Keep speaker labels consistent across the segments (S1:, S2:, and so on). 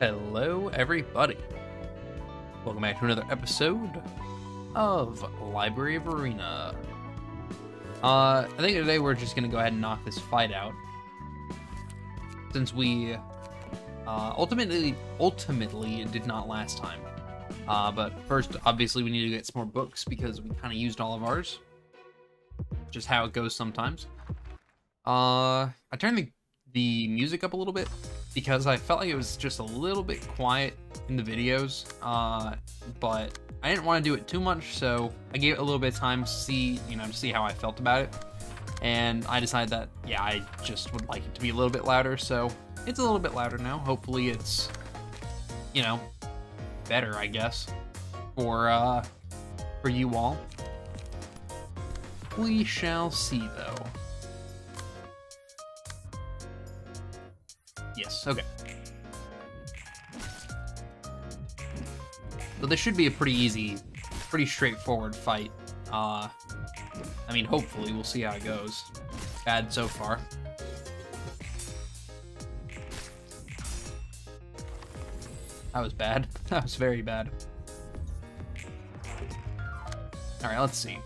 S1: Hello, everybody. Welcome back to another episode of Library of Ruina. I think today we're just gonna go ahead and knock this fight out, since we ultimately it did not last time. But first, obviously, we need to get some more books because we kind of used all of ours. Just how it goes sometimes. I turned the music up a little bit because I felt like it was just a little bit quiet in the videos, but I didn't want to do it too much, so I gave it a little bit of time to see, to see how I felt about it, and I decided that, yeah, I just would like it to be a little bit louder, so it's a little bit louder now. Hopefully it's, better, I guess, for you all. We shall see, though. Yes, okay. So this should be a pretty easy, pretty straightforward fight. I mean, hopefully, we'll see how it goes. Bad so far. That was bad. That was very bad. Alright, let's see.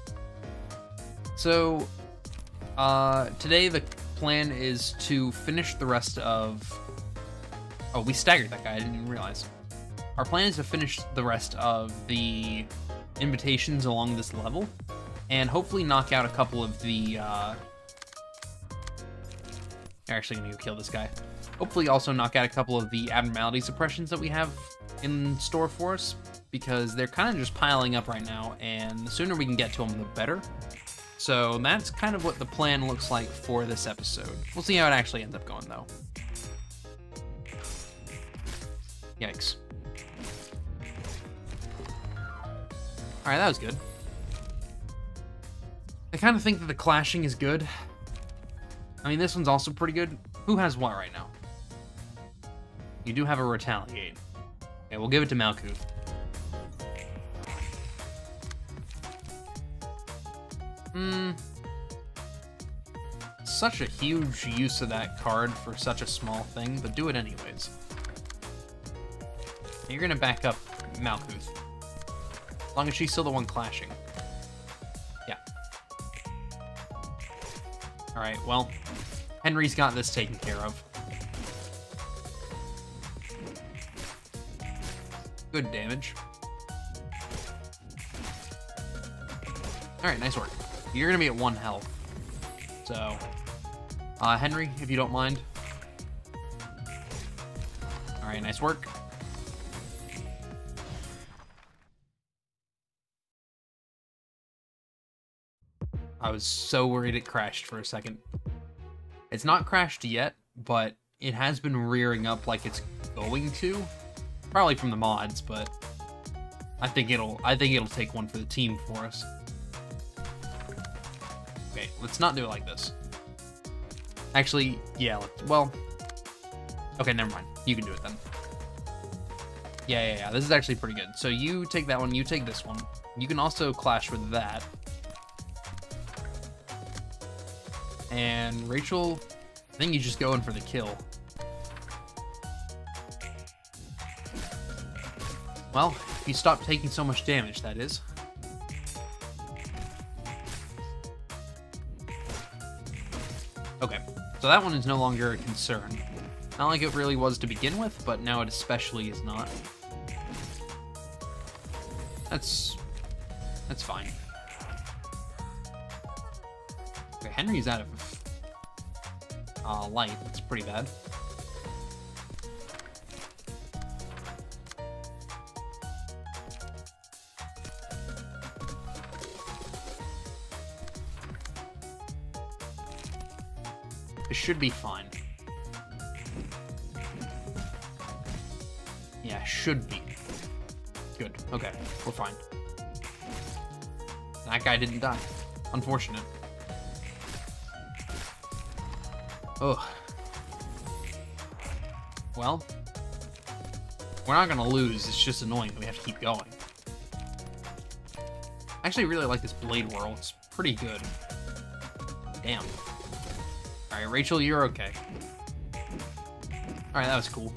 S1: So, today the plan is to finish the rest of... Oh, we staggered that guy, I didn't even realize. Our plan is to finish the rest of the invitations along this level, and hopefully knock out a couple of the, You're actually gonna go kill this guy. Hopefully also knock out a couple of the abnormality suppressions that we have in store for us, because they're kind of just piling up right now, and the sooner we can get to them, the better. So that's kind of what the plan looks like for this episode. We'll see how it actually ends up going, though. Yikes. Alright, that was good. I kind of think that the clashing is good. I mean, this one's also pretty good. Who has what right now? You do have a retaliate. Okay, we'll give it to Malkuth. Such a huge use of that card for such a small thing, but do it anyways. You're gonna back up Malkuth. As long as she's still the one clashing. Yeah. Alright, well, Henry's got this taken care of. Good damage. Alright, nice work. You're gonna be at 1 health. So, Henry, if you don't mind. Alright, nice work. I was so worried it crashed for a second. It's not crashed yet, but it has been rearing up like it's going to. Probably from the mods, but I think it'll take one for the team for us. Okay, let's not do it like this. Actually, yeah, well, okay, never mind. You can do it then. Yeah, this is actually pretty good. So you take that one, you take this one. You can also clash with that. And Rachel, I think you just go in for the kill. Well, if you stop taking so much damage, that is. Okay, so that one is no longer a concern. Not like it really was to begin with, but now it especially is not. That's fine. Okay, Henry's out of light. That's pretty bad. It should be fine. Yeah, should be. Good. Okay, we're fine. That guy didn't die. Unfortunate. Ugh. Well, we're not gonna lose. It's just annoying that we have to keep going. I actually really like this blade whirl. It's pretty good. Damn. Alright, Rachel, you're okay. Alright, that was cool.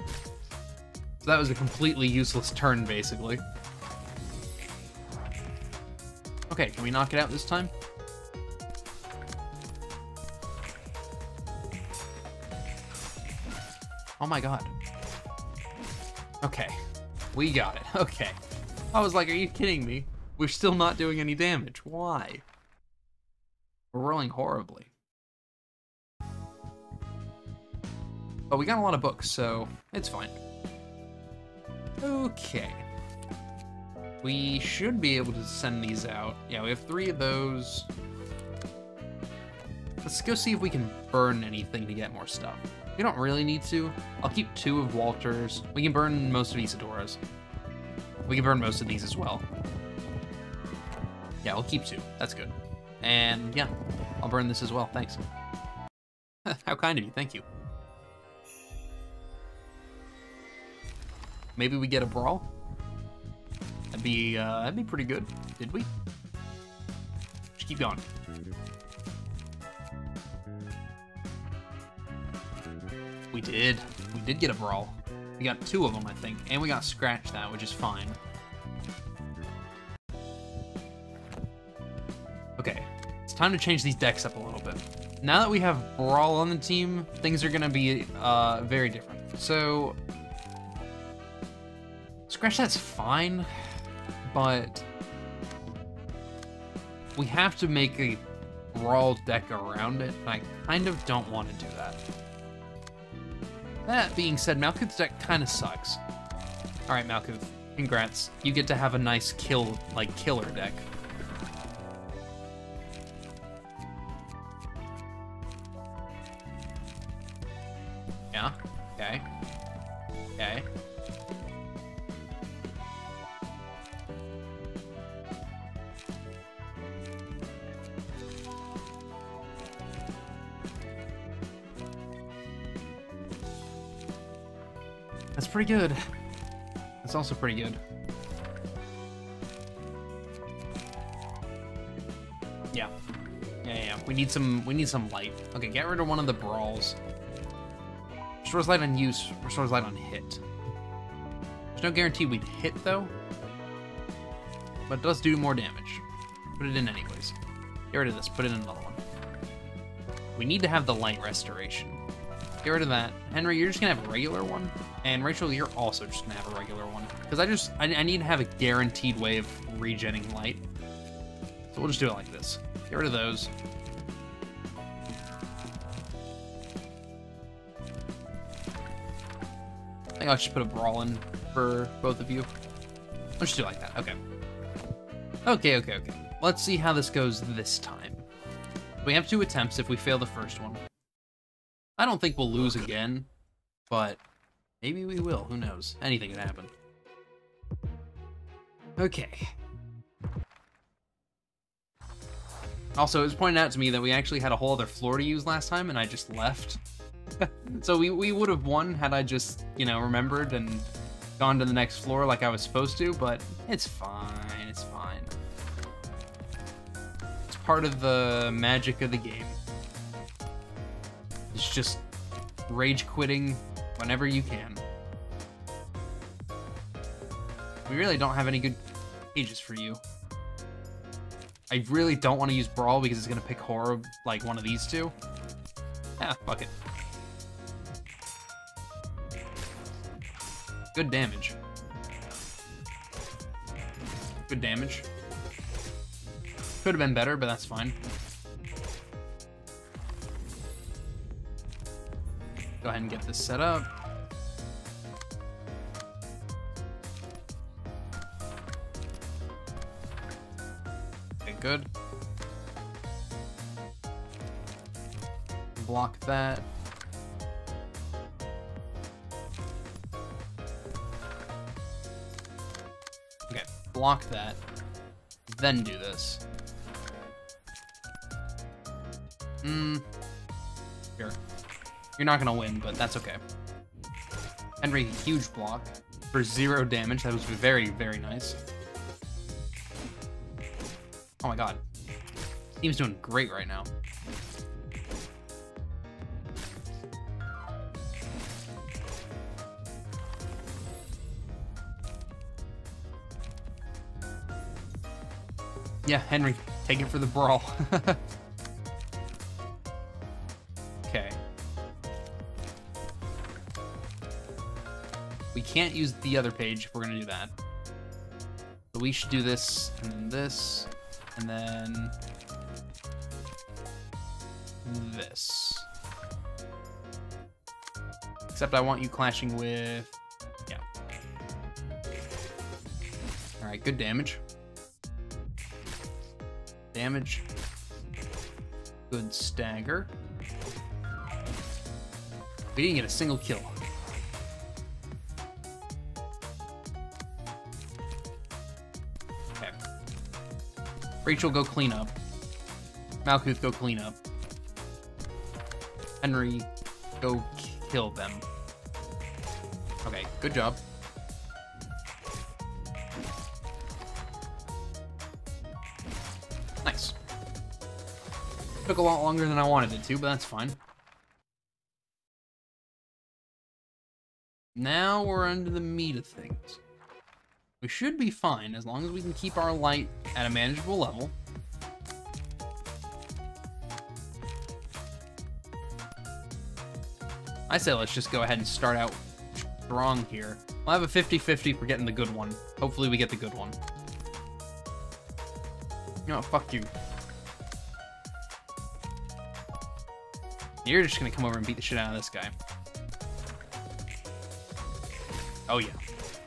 S1: So that was a completely useless turn, basically. Okay, can we knock it out this time? Oh my god. Okay. We got it. Okay. I was like, are you kidding me? We're still not doing any damage. Why? We're rolling horribly. But we got a lot of books, so it's fine. Okay. We should be able to send these out. Yeah, we have 3 of those. Let's go see if we can burn anything to get more stuff. We don't really need to. I'll keep 2 of Walter's. We can burn most of Isadora's. We can burn most of these as well. Yeah, we'll keep 2. That's good. And yeah, I'll burn this as well. Thanks. How kind of you. Thank you. Maybe we get a Brawl? That'd be pretty good. Did we? Just keep going. We did. We did get a Brawl. We got 2 of them, I think. And we got Scratch that, which is fine. Okay. It's time to change these decks up a little bit. Now that we have Brawl on the team, things are going to be very different. So, Scratch that's fine, but we have to make a Brawl deck around it, and I kind of don't want to do that. That being said, Malkuth's deck kind of sucks. Alright, Malkuth, congrats. You get to have a nice killer deck. Yeah, okay. Okay. That's pretty good. That's also pretty good. Yeah. Yeah. We need some light. Okay, get rid of one of the Brawls. Restores light on use, restores light on hit. There's no guarantee we'd hit though. But it does do more damage. Put it in anyways. Get rid of this, put in another one. We need to have the light restoration. Get rid of that. Henry, you're just gonna have a regular one. And Rachel, you're also just gonna have a regular one. Because I need to have a guaranteed way of regenning light. So we'll just do it like this. Get rid of those. I think I'll just put a Brawl in for both of you. Let's just do it like that. Okay. Okay. Let's see how this goes this time. We have 2 attempts if we fail the first one. I don't think we'll lose again, but maybe we will. Who knows? Anything can happen. Okay. Also, it was pointed out to me that we actually had a whole other floor to use last time, and I just left. So we would have won had I just, remembered and gone to the next floor like I was supposed to, but it's fine. It's fine. It's part of the magic of the game. It's just rage quitting whenever you can. We really don't have any good pages for you. I really don't want to use Brawl because it's going to pick horror like one of these 2. Yeah, fuck it. Good damage. Good damage. Could have been better, but that's fine. Go ahead and get this set up. Okay, good. Block that. Okay, block that. Then do this. Sure. You're not gonna win, but that's okay. Henry, huge block for 0 damage. That was very, very nice. Oh my god. Team's doing great right now. Yeah, Henry, take it for the brawl. Okay. We can't use the other page if we're gonna do that. So we should do this, and then this, and then this. Except I want you clashing with... Yeah. Alright, good damage. Damage. Good stagger. We didn't get a single kill. Okay. Rachel, go clean up. Malkuth, go clean up. Henry, go kill them. Okay, good job. Nice. Took a lot longer than I wanted it to, but that's fine. Now we're into the meat of things. We should be fine as long as we can keep our light at a manageable level. I say let's just go ahead and start out strong here. We'll have a 50-50 for getting the good one. Hopefully we get the good one. You know what, fuck you. You're just gonna come over and beat the shit out of this guy. Oh yeah.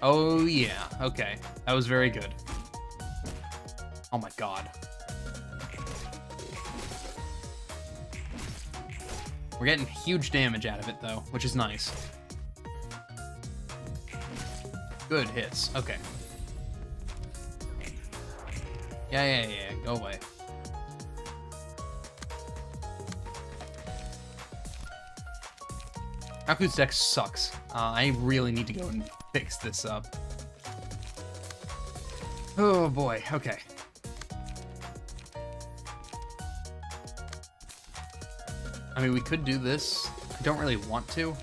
S1: Oh yeah, okay. That was very good. Oh my god. We're getting huge damage out of it though, which is nice. Good hits, okay. Yeah, go away. Aku's deck sucks. I really need to go and fix this up. Oh boy, okay. I mean, we could do this. I don't really want to.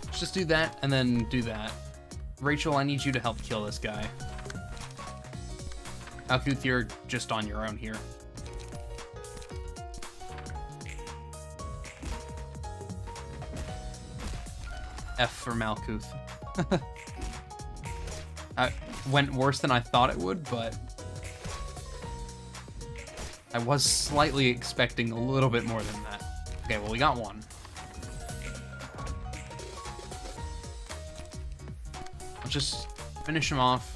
S1: Let's just do that and then do that. Rachel, I need you to help kill this guy. Malkuth, you're just on your own here. F for Malkuth. Went worse than I thought it would, but I was slightly expecting a little bit more than that. Okay, well, we got one. Let's just finish him off.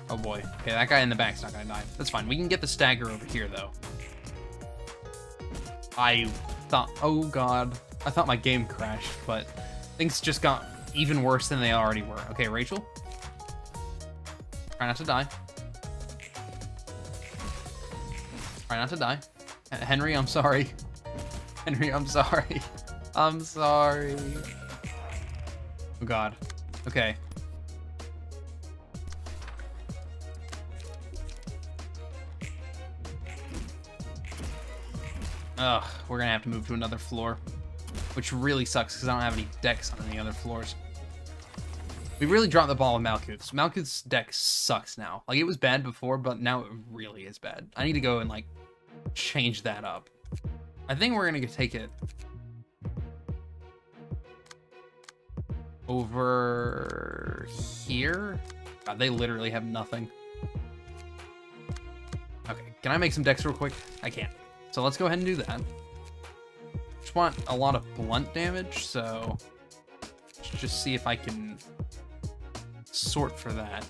S1: Oh boy. Okay, that guy in the back's not gonna die. That's fine. We can get the stagger over here, though. I thought, oh god. I thought my game crashed, but things just got even worse than they already were. Okay, Rachel. Try not to die. Try not to die. Henry, I'm sorry. Henry, I'm sorry. I'm sorry. Oh god. Okay. Ugh, we're gonna have to move to another floor, which really sucks because I don't have any decks on any other floors. We really dropped the ball with Malkuth's. Malkuth's deck sucks now. Like, it was bad before, but now it really is bad. I need to go and, like, change that up. I think we're gonna take it over here. God, they literally have nothing. Okay, can I make some decks real quick? I can't. So let's go ahead and do that. Just want a lot of blunt damage, so let's just see if I can sort for that.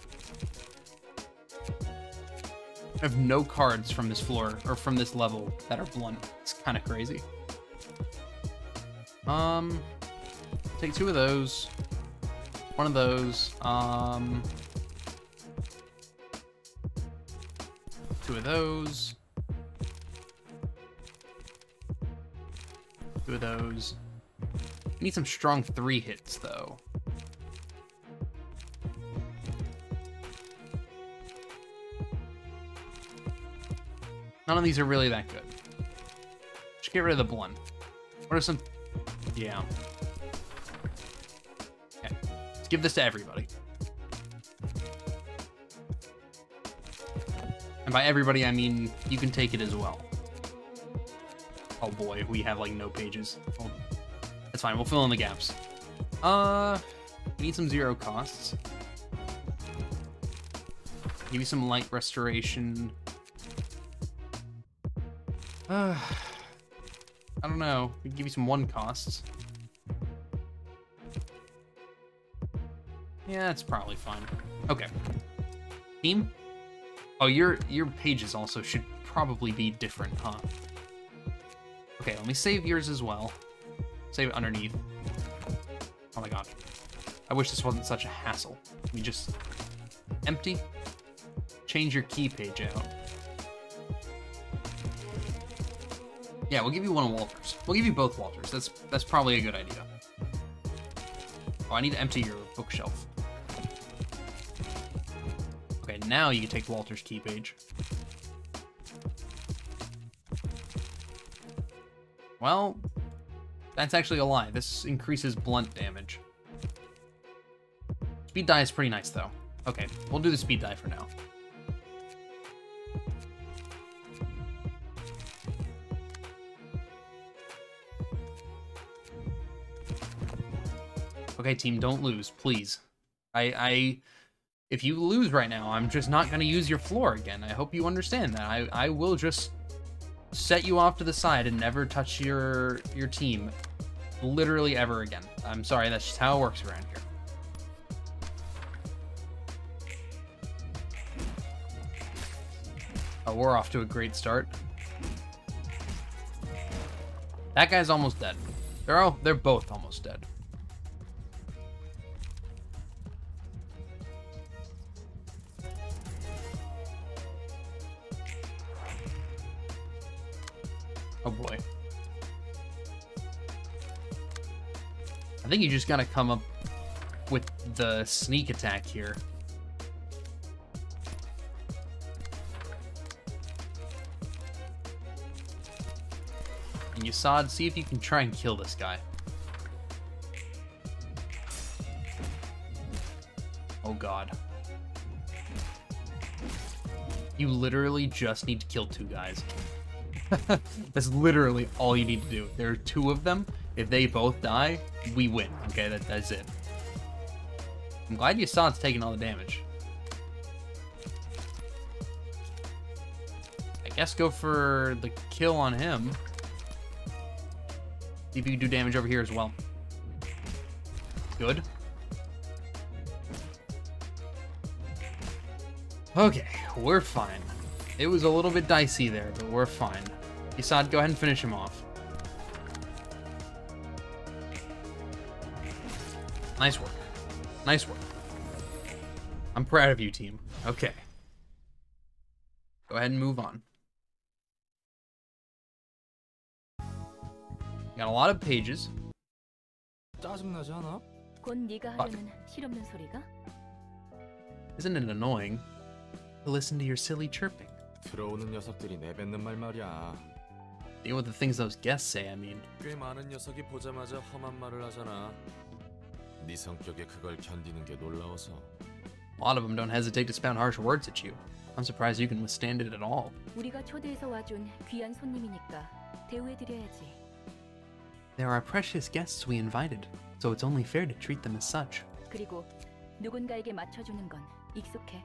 S1: I have no cards from this floor, or from this level, that are blunt. It's kind of crazy. Take two of those. One of those. Two of those. Two of those. I need some strong 3 hits, though. None of these are really that good. Just get rid of the blunt. What are some... Yeah. Okay. Let's give this to everybody. by everybody, I mean you can take it as well. Oh boy, we have like no pages. Oh, that's fine, we'll fill in the gaps. We need some 0 costs. Give you some light restoration. I don't know. We can give you some 1 costs. Yeah, it's probably fine. Okay. Team? Oh, your pages also should probably be different, huh? Okay, let me save yours as well. Save it underneath. Oh my god. I wish this wasn't such a hassle. Let me just empty. Change your key page out. Yeah, we'll give you 1 of Walter's. We'll give you both Walters. That's probably a good idea. Oh, I need to empty your bookshelf. Okay, now you can take Walter's key page. Well, that's actually a lie. This increases blunt damage. Speed die is pretty nice, though. Okay, we'll do the speed die for now. Okay, team, don't lose, please. If you lose right now, I'm just not going to use your floor again. I hope you understand that. I will just set you off to the side and never touch your team literally ever again. I'm sorry, that's just how it works around here. Oh, we're off to a great start. That guy's almost dead. They're both almost dead. Oh boy. I think you just gotta come up with the sneak attack here. And Yasad, see if you can try and kill this guy. Oh god. You literally just need to kill 2 guys. That's literally all you need to do. There are 2 of them. If they both die, we win. Okay, that's it. I'm glad Yasad's taking all the damage. I guess go for the kill on him. See if you can do damage over here as well. Good. Okay, we're fine. It was a little bit dicey there, but we're fine. Yasad, go ahead and finish him off. Nice work. Nice work. I'm proud of you, team. Okay. Go ahead and move on. Got a lot of pages.
S2: 짜증나지 않아?
S3: 곧 네가 하려는 실없는 소리가?
S1: Isn't it annoying to listen to your silly chirping?
S2: 들어오는 녀석들이 내뱉는 말 말이야.
S1: Deal with the things those guests say, I mean.
S2: 꽤 많은 녀석이 보자마자 험한 말을 하잖아. 네 성격에 그걸 견디는 게 놀라워서.
S1: A lot of them don't hesitate to spout harsh words at you. I'm surprised you can withstand it at all.
S3: 우리가 초대해서 와준 귀한 손님이니까 대우해드려야지.
S1: They are our precious guests we invited, so it's only fair to treat them as such.
S3: 그리고 누군가에게 맞춰주는 건 익숙해.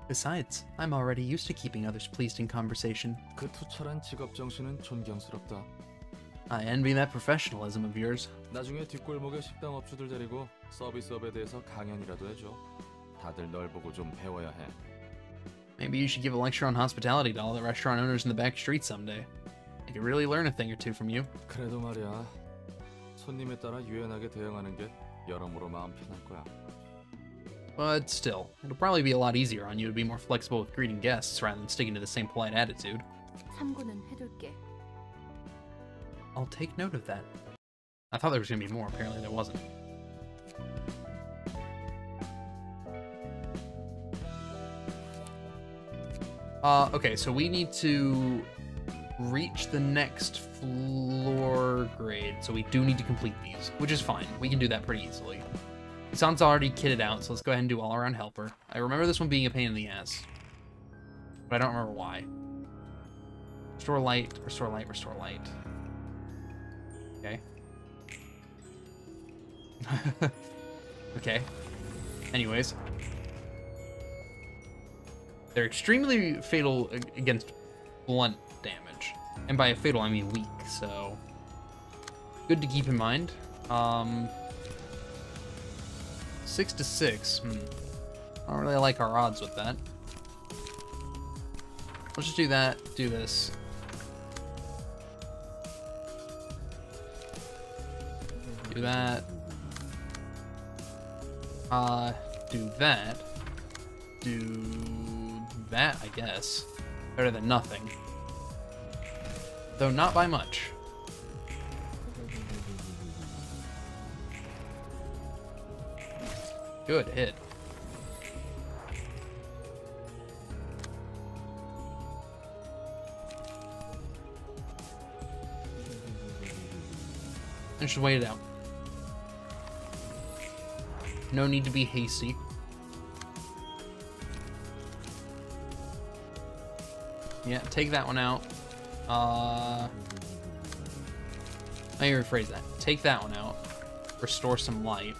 S1: Besides, I'm already used to keeping others pleased in conversation.
S2: 그 투철한 직업 정신은 존경스럽다.
S1: I envy that professionalism of yours.
S2: 나중에 뒷골목에 식당 업주들 데리고 서비스업에 대해서 강연이라도 해줘. 다들 널 보고 좀 배워야 해.
S1: Maybe you should give a lecture on hospitality to all the restaurant owners in the back street someday. They could really learn a thing or two from you.
S2: 그래도 말이야. 손님에 따라 유연하게 대응하는 게 여러모로 마음 편할 거야.
S1: But still, it'll probably be a lot easier on you to be more flexible with greeting guests rather than sticking to the same polite attitude.
S3: 참고는 해둘게.
S1: I'll take note of that. I thought there was going to be more, apparently there wasn't. Okay, so we need to reach the next floor grade, so we do need to complete these, which is fine. We can do that pretty easily. Isan's already kitted out, so let's go ahead and do all-around helper. I remember this one being a pain in the ass. but I don't remember why. Restore light, restore light, restore light. Okay. Okay. Anyways. They're extremely fatal against blunt damage. And by fatal, I mean weak, so... Good to keep in mind. 6 to 6. I don't really like our odds with that. Let's just do that, do this. Do that. Do that. Do that, I guess. Better than nothing. Though not by much. Good hit. I should wait it out. No need to be hasty. Yeah, take that one out. Let me rephrase that. Take that one out. Restore some light.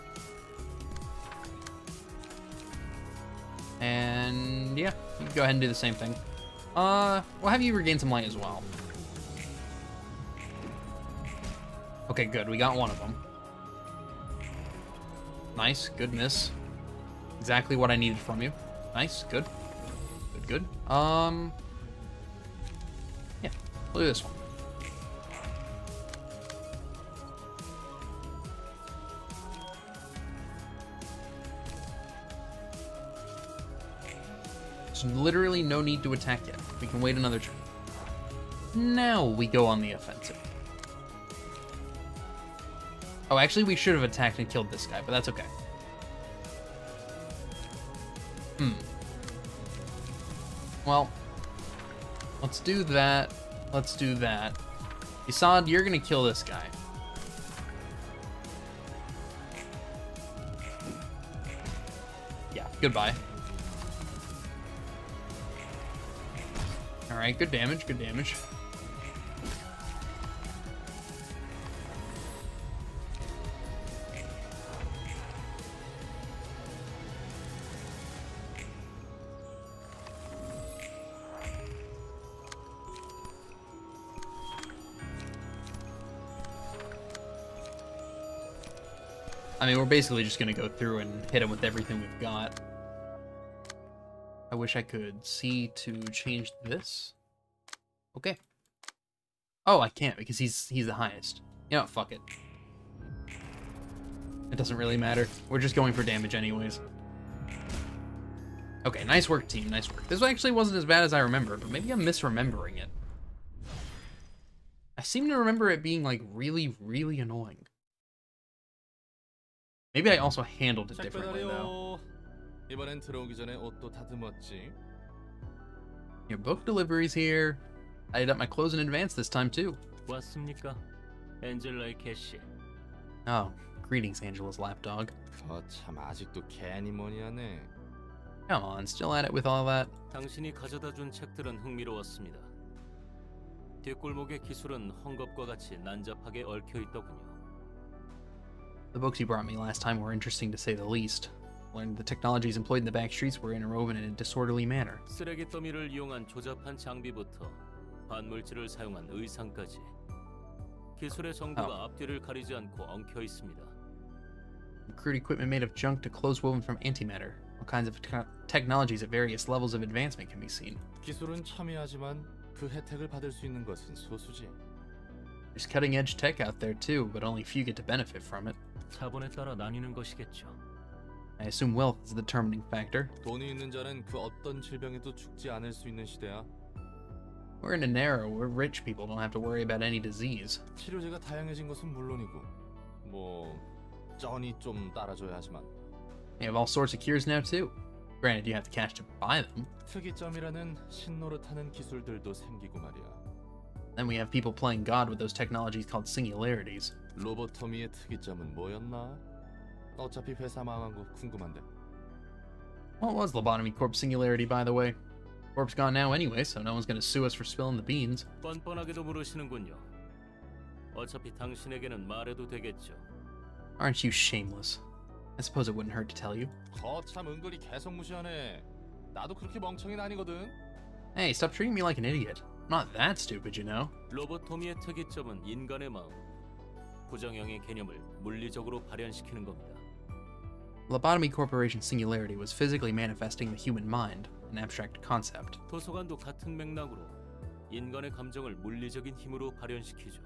S1: And yeah, you can go ahead and do the same thing. We'll have you regain some light as well. Okay, good. We got one of them. Nice. Good miss. Exactly what I needed from you. Nice. Good. Good, good. Yeah. We'll do this one. There's literally no need to attack yet. We can wait another turn. Now we go on the offensive. Oh, actually, we should have attacked and killed this guy, but that's okay. Well, let's do that. Let's do that. Isad, you're gonna kill this guy. Yeah, goodbye. Alright, good damage, good damage. I mean, we're basically just gonna go through and hit him with everything we've got. I wish I could see to change this. Okay. Oh, I can't because he's the highest. You know, fuck it. It doesn't really matter. We're just going for damage anyways. Okay, nice work, team. Nice work. This actually wasn't as bad as I remember, but maybe I'm misremembering it. I seem to remember it being, like, really, really annoying. Maybe I also handled it differently, though.
S2: 이번엔 들어오기 전에 옷도 다듬었지.
S1: Your book delivery's here. I did up my clothes in advance this time, too.
S4: 왔습니까? 엔젤라의 캐시.
S1: Oh, greetings, Angela's lapdog.
S2: 참 아직도 괜히 뭐니 하네.
S1: Come on, still at it with all that?
S4: 당신이 가져다준 책들은 흥미로웠습니다. 뒷골목의 기술은 헝겊과 같이 난잡하게 얽혀 있더군요.
S1: The books you brought me last time were interesting to say the least. Learned the technologies employed in the back streets were interwoven in a disorderly manner.
S4: 쓰레기 더미를 이용한 조잡한 장비부터 반물질을 사용한 의상까지 기술의 정보가 앞뒤를 가리지 않고 엉켜 있습니다.
S1: Crude equipment made of junk to clothes woven from antimatter. All kinds of technologies at various levels of advancement can be seen.
S2: 기술은 첨예하지만 그 혜택을 받을 수 있는 것은 소수지.
S1: There's cutting-edge tech out there too, but only few get to benefit from it.
S4: 자본에 따라 나뉘는 것이겠죠.
S1: I assume wealth is the determining factor.
S2: 돈이 있는 자는 그 어떤 질병에도 죽지 않을 수 있는 시대야.
S1: We're in an era where rich people don't have to worry about any disease.
S2: 치료제가 다양해진 것은 물론이고, 뭐 쩐이 좀 따라줘야 하지만.
S1: They have all sorts of cures now too. Granted, you have the cash to buy them.
S2: 특이점이라는 신노릇하는 기술들도 생기고 말이야.
S1: Then we have people playing God with those technologies called singularities.
S2: 로보토미의 특이점은 뭐였나? 어차피 회사 망한 거 궁금한데.
S1: What was Lobotomy Corp Singularity, by the way? Corp's gone now anyway, so no one's gonna sue us for spilling the beans.
S4: 뻔뻔하게도 물으시는군요. 어차피 당신에게는 말해도 되겠죠.
S1: Aren't you shameless? I suppose it wouldn't hurt to tell you.
S2: 거참 은근히 계속 무시하네. 나도 그렇게 멍청이는 아니거든.
S1: Hey, stop treating me like an idiot. I'm not that stupid, you know.
S4: 로보토미의 특이점은 인간의 마음, 부정형의 개념을 물리적으로 발현시키는 겁니다.
S1: Lobotomy Corporation's singularity was physically manifesting the human mind, an abstract concept.
S4: 도서관도 같은 맥락으로 인간의 감정을 물리적인 힘으로 발현시키죠.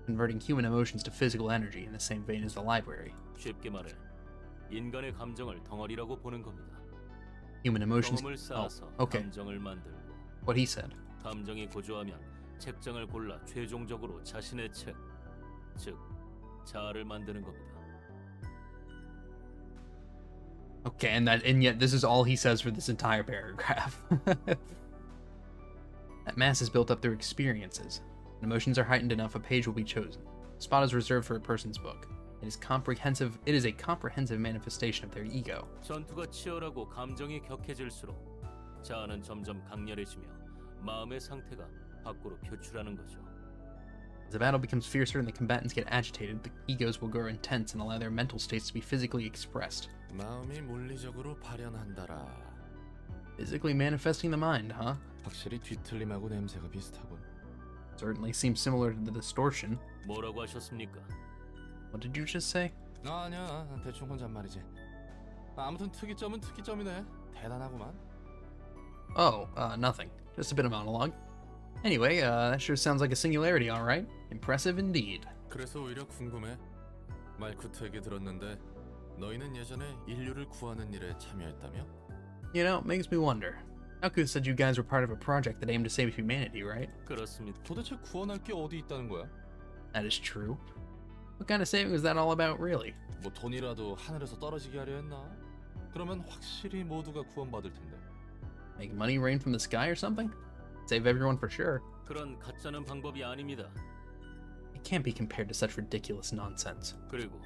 S1: Converting human emotions to physical energy in the same vein as the library.
S4: 쉽게 말해 인간의 감정을 덩어리라고 보는 겁니다.
S1: Human emotions.
S4: 경험을 쌓아서
S1: okay.
S4: 감정을 만들고
S1: What he said.
S4: 감정이 고조하면 책장을 골라 최종적으로 자신의 책, 즉 자아를 만드는 겁니다.
S1: Okay, and yet this is all he says for this entire paragraph. That mass is built up through experiences. When emotions are heightened enough, a page will be chosen. The spot is reserved for a person's book. It is comprehensive. It is a comprehensive manifestation of their ego.
S4: 전투가 치열하고 감정이 격해질수록 자아는 점점 강렬해지며 마음의 상태가 밖으로 표출하는 거죠.
S1: As the battle becomes fiercer and the combatants get agitated, the egos will grow intense and allow their mental states to be physically expressed.
S2: 마음이 물리적으로 발현한다라.
S1: Physically manifesting the mind, huh?
S2: 확실히 뒤틀림하고 냄새가 비슷하군.
S1: Certainly seems similar to the distortion.
S4: 뭐라고 하셨습니까?
S1: What did you just say?
S2: 아니야, 대충 혼잣말이지. 아무튼 특이점은 특이점이네. 대단하구만.
S1: Oh, nothing. Just a bit of monologue. Anyway, that sure sounds like a singularity, alright. Impressive indeed.
S2: 그래서 오히려 궁금해. 말쿠트 얘기 들었는데 너희는 예전에 인류를 구하는 일에 참여했다며?
S1: You know, it makes me wonder. Naku said you guys were part of a project that aimed to save humanity, right?
S4: 그렇습니다.
S2: 도대체 구원할 게 어디 있다는 거야?
S1: That is true. What kind of saving was that all about, really?
S2: 뭐 돈이라도 하늘에서 떨어지게 하려 했나? 그러면 확실히 모두가 구원받을 텐데.
S1: Make money rain from the sky or something? Save everyone for sure.
S4: 그런 가짜는 방법이 아닙니다.
S1: It can't be compared to such ridiculous nonsense.
S4: 그리고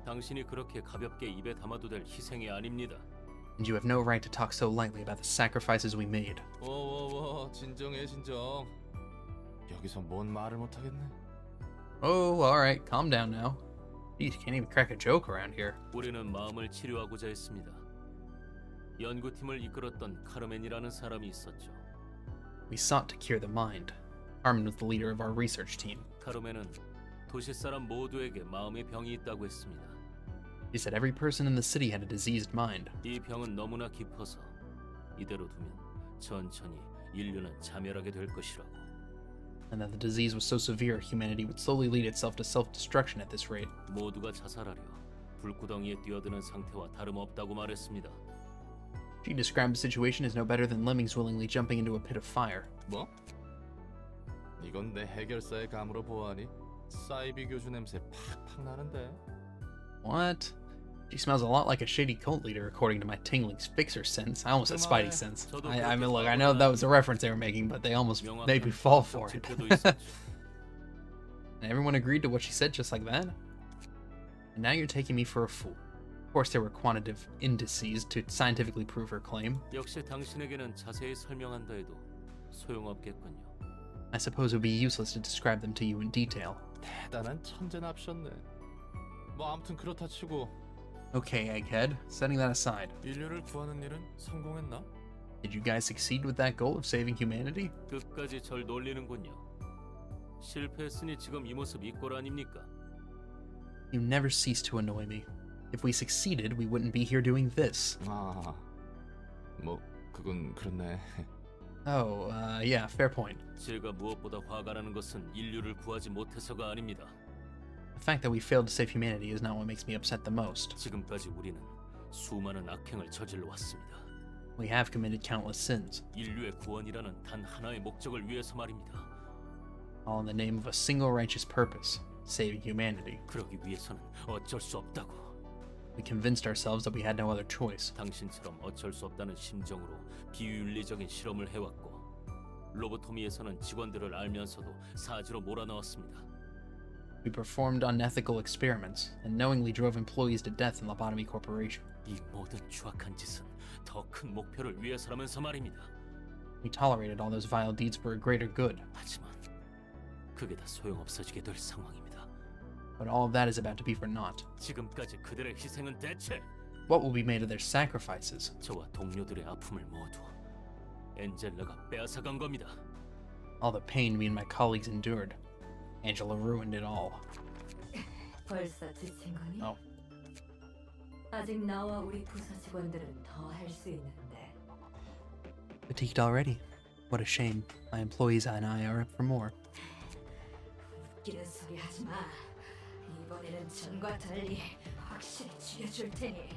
S4: 당신이 그렇게 가볍게 입에 담아도 될 희생이 아닙니다.
S1: And you have no right to talk so lightly about the sacrifices we made.
S2: 워워워 진정해 진정. 여기서 뭔 말을 못 하겠네.
S1: Oh, alright, calm down now. Geez, can't even crack a joke around here.
S4: 우리는 마음을 치료하고자 했습니다. 연구팀을 이끌었던 카르멘이라는 사람이 있었죠.
S1: We sought to cure the mind. Carmen was the leader of our research team.
S4: 카르멘은 도시 사람 모두에게 마음의 병이 있다고 했습니다.
S1: She said every person in the city had a diseased mind.
S4: 이 병은 너무나 깊어서 이대로 두면 천천히 인류는 자멸하게 될 것이라고.
S1: And that the disease was so severe, humanity would slowly lead itself to self-destruction at this rate.
S4: 모두가 자살하려 불구덩이에 뛰어드는 상태와 다름없다고 말했습니다.
S1: She described the situation as no better than lemmings willingly jumping into a pit of fire.
S2: 뭐? 이건 내 해결사의 감으로 보아하니 사이비 교주 냄새 팍팍 나는데.
S1: What? She smells a lot like a shady cult leader, according to my tingling's fixer sense. I almost said Spidey sense. I mean, look, I know that was a reference they were making, but they almost made me fall for it. And everyone agreed to what she said just like that? And now you're taking me for a fool. Of course, there were quantitative indices to scientifically prove her claim.
S4: 역시 당신에게는 자세히 설명한다 해도 소용없겠군요.
S1: I suppose it would be useless to describe them to you in detail.
S2: 대단한 천재납셨네. 뭐 아무튼 그렇다 치고.
S1: Okay, Egghead, setting that aside.
S2: 인류를 구하는 일은 성공했나?
S1: Did you guys succeed with that goal of saving humanity?
S4: 끝까지 절 놀리는군요. 실패했으니 지금 이 모습 이 꼴 아닙니까?
S1: You never cease to annoy me. If we succeeded, we wouldn't be here doing this.
S2: 아, 뭐 그건 그렇네.
S1: Oh, yeah, fair point.
S4: 제가 무엇보다 화가 나는 것은 인류를 구하지 못해서가 아닙니다.
S1: The fact that we failed to save humanity is not what makes me upset the most.
S4: 지금까지 우리는 수많은 악행을 저질러 왔습니다.
S1: We have committed countless sins,
S4: 인류의 구원이라는 단 하나의 목적을 위해서 말입니다.
S1: all in the name of a single righteous purpose, saving humanity.
S4: 그러기 위해서는 어쩔 수 없다고.
S1: We convinced ourselves that we had no other choice.
S4: 당신처럼 어쩔 수 없다는 심정으로 비윤리적인 실험을 해왔고 로보토미에서는 직원들을 알면서도 사지로 몰아넣었습니다.
S1: We performed unethical experiments and knowingly drove employees to death in Lobotomy Corporation.
S4: 이 모든 추악한 짓은 더 큰 목표를 위해서라면서 말입니다.
S1: We tolerated all those vile deeds for a greater good.
S4: 하지만 그게 다 소용없어지게 될 상황입니다.
S1: But all of that is about to be for naught.
S4: 지금까지 그들의 희생은 대체
S1: What will be made of their sacrifices?
S4: 저와 동료들의 아픔을 모두 엔젤라가 빼앗아간 겁니다.
S1: All the pain me and my colleagues endured. Angela ruined it all.
S3: 벌써 지친 거니?
S1: Oh.
S3: 아직 나와 우리 부서 직원들은 더 할 수 있는데.
S1: Fatigued already. What a shame. My employees and I are up for more.
S3: 웃기는 소리 하지 마. 이번에는 전과 달리 확실히 죽여줄 테니.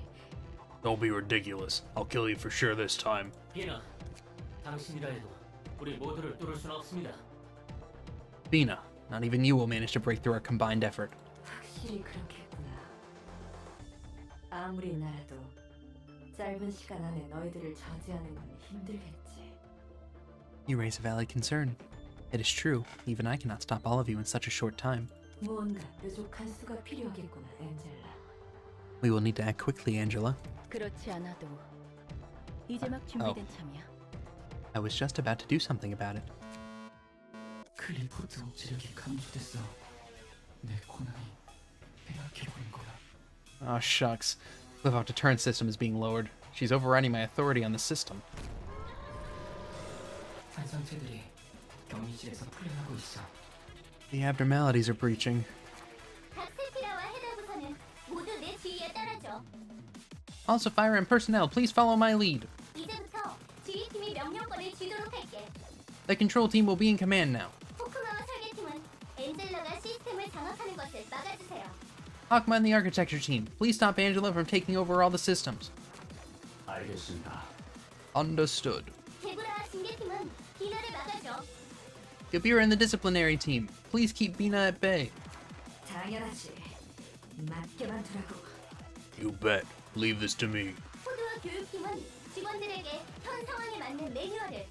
S1: Don't be ridiculous. I'll kill you for sure this time.
S4: 비나, 당신이라 해도 우리 모두를 뚫을 수는 없습니다.
S1: Bina, not even you will manage to break through our combined effort.
S3: 확실히 그렇겠구나. 아무리 나라도 짧은 시간 안에 너희들을 저지하는 건 힘들겠지.
S1: You raise a valid concern. It is true, even I cannot stop all of you in such a short time.
S3: 무언가 뾰족한 수가 필요하겠구나, 엔젤라.
S1: We will need to act quickly, Angela.
S3: 그렇지 않아도 이제 막 준비된 참이야.
S1: I was just about to do something about it.
S5: 클리포트 억지력이 감소됐어. 내 권한이 빼앗겨버린 거야.
S1: Oh shucks. Cliff off deterrent system is being lowered. She's overriding my authority on the system.
S5: 환상체들이 격리실에서 훈련하고 있어.
S1: The abnormalities are breaching.
S6: 닥스피라와 헤더부서는 모두 내 지휘에 따라줘.
S1: Also, fire and personnel, please follow my lead.
S6: 이제부터 지휘팀이 명령권을 쥐도록 할게.
S1: The control team will be in command now.
S6: 호크마와 설계팀은 엔젤라가 시스템을 장악하는 것을 막아주세요.
S1: Hawkman and the architecture team, please stop Angela from taking over all the systems.
S5: 알겠습니다.
S1: Understood.
S6: 데브라와 징계팀은 비나를 막아줘.
S1: Kabira and the disciplinary team, please keep Bina at bay.
S3: 당연하지. 맡겨만 두라고.
S1: You bet. Leave this to me.
S6: 포드와 교육팀은 직원들에게 현 상황에 맞는 매뉴얼을,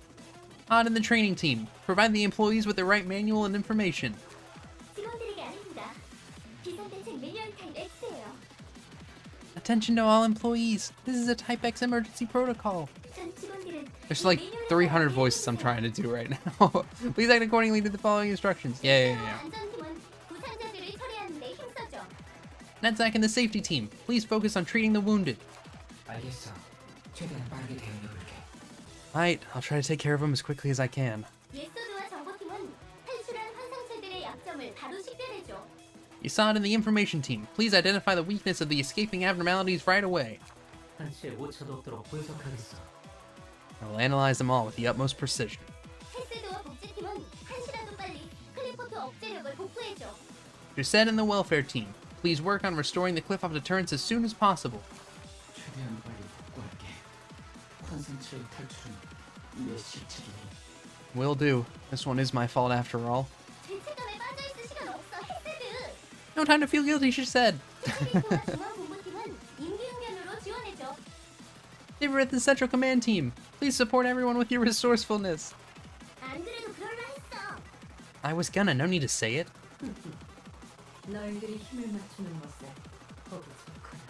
S1: Odd and the training team, provide the employees with the right manual and information.
S6: 직원들에게 아닙니다. 비상대책 매뉴얼 타입 X예요.
S1: Attention to all employees. This is a Type X emergency protocol.
S6: 전 직원들은
S1: There's like 300 voices I'm trying to do right now. Please act accordingly to the following instructions. Yeah.
S6: 안전팀은 부상자들을 처리하는 데 힘써줘.
S1: NetSac and the safety team, please focus on treating the wounded.
S5: 알겠어. 최대한 빠르게 대응해볼게.
S1: Alright, I'll try to take care of them as quickly as I can.
S6: 예소드와 정보팀은 탈출한 환상체들의 약점을 바로 식별해줘.
S1: Yasad and the information team, please identify the weakness of the escaping abnormalities right away.
S4: 한치의 오차도 없도록 분석하겠어.
S1: I will analyze them all with the utmost precision.
S6: 헬스도와 복지팀은 한시라도 빨리 클리포트 억제력을 복구해줘.
S1: Doucette and the welfare team, please work on restoring the cliff off deterrence as soon as possible.
S5: 최대한 빨리 복구할게. 환상체의 탈출은 내 실책이니.
S1: Will do. This one is my fault after all.
S6: 죄책감에 빠져있을 시간 없어, 헬스드.
S1: No time to feel guilty, she said.
S6: 헬스드와 중앙본부팀은 임기응변으로 지원해줘.
S1: They were at the Central Command team. Please support everyone with your resourcefulness.
S6: 안 그래도 그럴라 했어.
S1: I was gonna, no need to say it.
S3: 너희들이 힘을 맞추는 것을 보고 좋구나.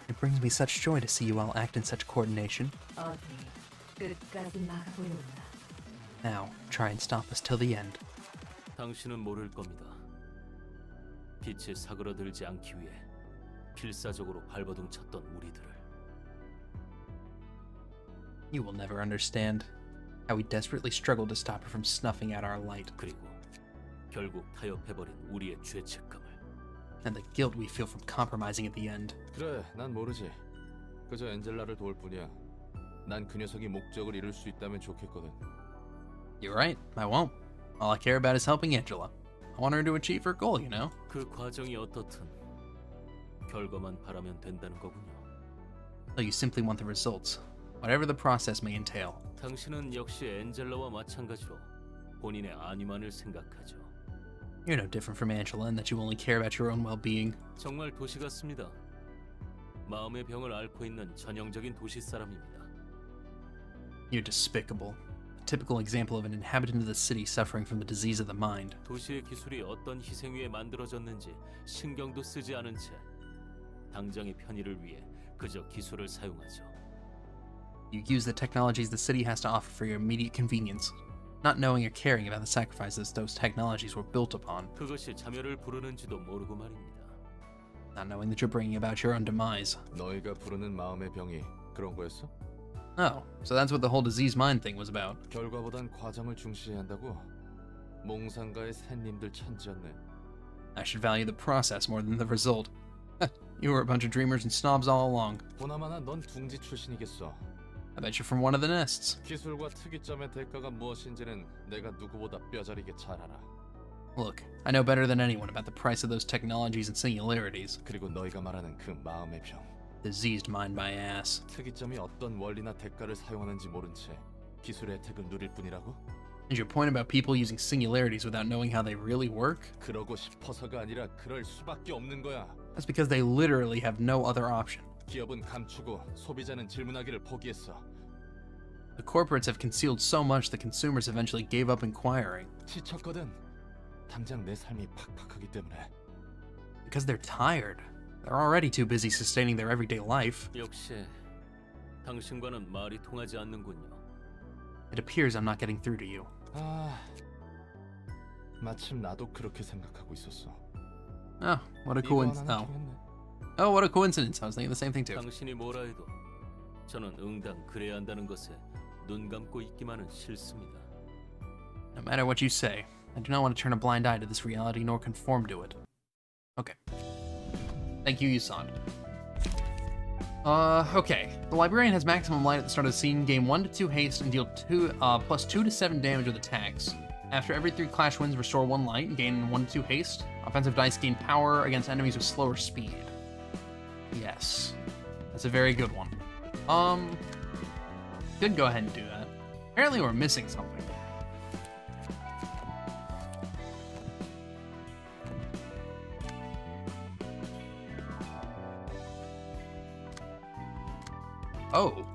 S1: It brings me such joy to see you all act in such coordination.
S3: 어디 끝까지 막아보려나.
S1: Now, try and stop us till the end.
S4: 당신은 모를 겁니다. 빛이 사그러들지 않기 위해 필사적으로 발버둥 쳤던 우리들을.
S1: You will never understand how we desperately struggled to stop her from snuffing out our light,
S4: 그리고 결국 타협해버린 우리의 죄책감을.
S1: and the guilt we feel from compromising at the end.
S2: 그래, 난 모르지. 그저 엔젤라를 도울 뿐이야. 난 그 녀석이 목적을 이룰 수 있다면 좋겠거든.
S1: You're right, I won't. All I care about is helping Angela. I want her to achieve her goal, you know?
S4: 그 과정이 어떻든 결과만 바라면 된다는 거군요.
S1: So you simply want the results, whatever the process may entail.
S4: 당신은 역시 엔젤라와 마찬가지로 본인의 안위만을 생각하죠.
S1: You're no different from Angela in that you only care about your own well-being.
S4: 정말 도시 같습니다. 마음의 병을 앓고 있는 전형적인 도시 사람입니다.
S1: You're despicable. A typical example of an inhabitant of the city suffering from the disease of the mind.
S4: 도시의 기술이 어떤 희생 위에 만들어졌는지 신경도 쓰지 않은 채 당장의 편의를 위해 그저 기술을 사용하죠.
S1: You use the technologies the city has to offer for your immediate convenience, not knowing or caring about the sacrifices those technologies were built upon,
S4: 그것이 자멸을 부르는지도 모르고 말입니다.
S1: not knowing that you're bringing about your own demise.
S2: 너희가 부르는 마음의 병이 그런 거였어?
S1: Oh, so that's what the whole diseased mind thing was about.
S2: 결과보단 과정을 중시해야 한다고? 몽상가의 샌님들 천지였네.
S1: I should value the process more than the result. You were a bunch of dreamers and snobs all along.
S2: 보나마나 넌 둥지 출신이겠어.
S1: I bet you're from one of the nests.
S2: 기술과 특이점의 대가가 무엇인지는 내가 누구보다 뼈저리게 잘 알아.
S1: Look, I know better than anyone about the price of those technologies and singularities.
S2: 그리고 너희가 말하는 그 마음의 병.
S1: Diseased mind by ass.
S2: 특이점이 어떤 원리나 대가를 사용하는지 모른 채 기술의 혜택을 누릴 뿐이라고?
S1: And your point about people using singularities without knowing how they really work?
S2: 그러고 싶어서가 아니라 그럴 수밖에 없는 거야.
S1: That's because they literally have no other option.
S2: 기업은 감추고 소비자는 질문하기를 포기했어.
S1: The corporates have concealed so much that consumers eventually gave up inquiring.
S2: 지쳤거든. 당장 내 삶이 팍팍하기 때문에.
S1: Because they're tired. They're already too busy sustaining their everyday life.
S4: 역시 당신과는 말이 통하지 않는군요.
S1: It appears I'm not getting through to you.
S2: 아, 마침 나도 그렇게 생각하고 있었어.
S1: Oh, what a
S2: 이거
S1: coincidence.
S2: 하나는
S1: Oh.
S2: 통했네.
S1: Oh, what a coincidence. I was thinking the same thing too.
S4: 당신이 뭐라 해도 저는 응당 그래야 한다는 것에 눈 감고 있기만은 싫습니다.
S1: No matter what you say, I do not want to turn a blind eye to this reality nor conform to it. Okay. Thank you, Yusand. Okay. The Librarian has maximum light at the start of the scene, gain 1 to 2 haste, and deal plus 2 to 7 damage with attacks. After every 3 clash wins, restore 1 light and gain 1 to 2 haste. Offensive dice gain power against enemies with slower speed. Yes. That's a very good one. Could go ahead and do that. Apparently we're missing something. Oh.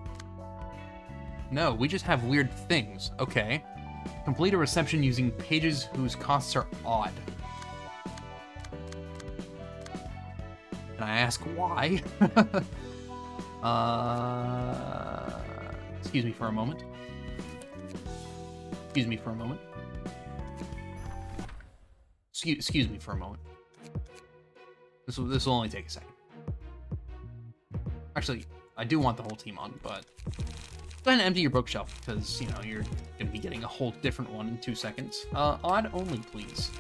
S1: No, we just have weird things. Okay. Complete a reception using pages whose costs are odd. Can I ask why? Excuse me for a moment. Excuse me for a moment. Excuse me for a moment. This will only take a second. Actually, I do want the whole team on, but go ahead and empty your bookshelf because, you know, you're going to be getting a whole different one in 2 seconds. Odd only, please.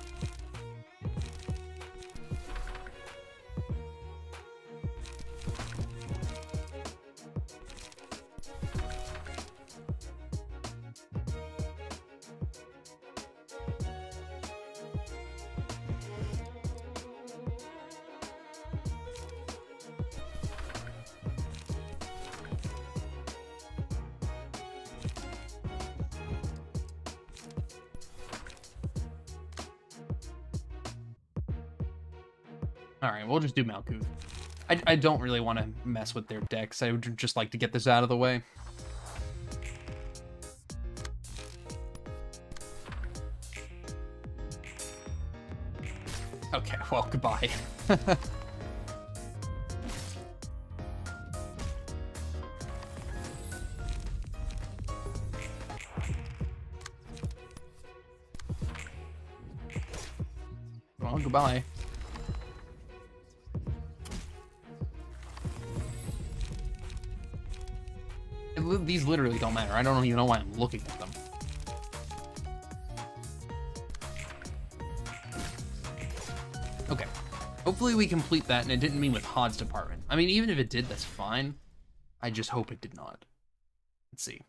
S1: Alright, we'll just do Malkuth. I don't really want to mess with their decks. I would just like to get this out of the way. Okay, well, goodbye. Well, goodbye. These literally don't matter. I don't even know why I'm looking at them. Okay. Hopefully we complete that, and it didn't mean with Hod's department. I mean, even if it did, that's fine. I just hope it did not. Let's see.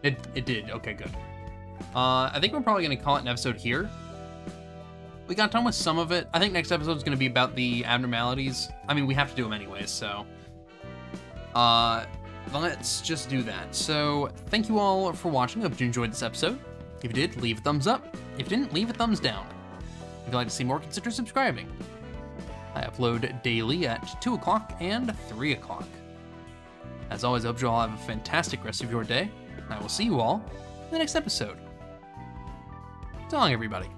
S1: It did. Okay, good. I think we're probably going to call it an episode here. We got done with some of it. I think next episode is going to be about the abnormalities. I mean, we have to do them anyways, so... let's just do that. So, thank you all for watching. I hope you enjoyed this episode. If you did, leave a thumbs up. If you didn't, leave a thumbs down. If you'd like to see more, consider subscribing. I upload daily at 2 o'clock and 3 o'clock. As always, I hope you all have a fantastic rest of your day. I will see you all in the next episode. So long, everybody.